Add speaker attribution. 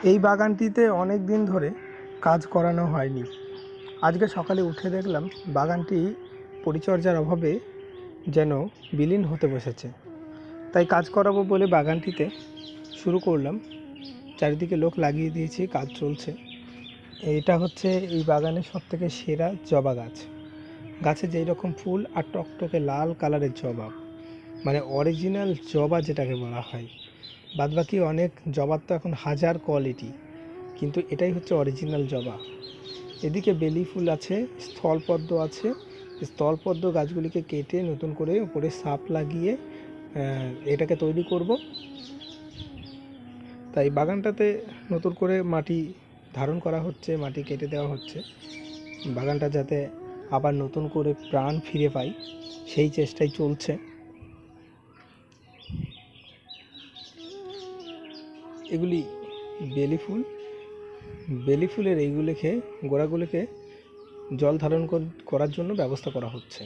Speaker 1: এই বাগানটিতে অনেক দিন ধরে কাজ করানো হয়নি। আজকে সকালে উঠে দেখলাম বাগানটি পরিচর্যার অভাবে যেন বিলীন হতে বসেছে। তাই কাজ করাবো বলে বাগানটিতে শুরু করলাম। চারিদিকে লোক লাগিয়ে দিয়েছি, কাজ চলছে। এটা হচ্ছে এই বাগানের সবথেকে সেরা জবা গাছ। গাছে যেই রকম ফুল আর টকটকে লাল কালারের জবা, মানে অরিজিনাল জবা যেটাকে বলা হয়। বাদবাকি অনেক জবার তো এখন হাজার কোয়ালিটি, কিন্তু এটাই হচ্ছে অরিজিনাল জবা। এদিকে বেলি ফুল আছে, স্থলপদ্ম আছে। স্থলপদ্ম গাছগুলিকে কেটে নতুন করে উপরে সাপ লাগিয়ে এটাকে তৈরি করব। তাই বাগানটাতে নতুন করে মাটি ধারণ করা হচ্ছে, মাটি কেটে দেওয়া হচ্ছে, বাগানটা যাতে আবার নতুন করে প্রাণ ফিরে পায় সেই চেষ্টাই চলছে। এগুলি বেলি ফুল। বেলি ফুলের এইগুলিকে গোড়াগুলিকে জল ধারণ করার জন্য ব্যবস্থা করা হচ্ছে।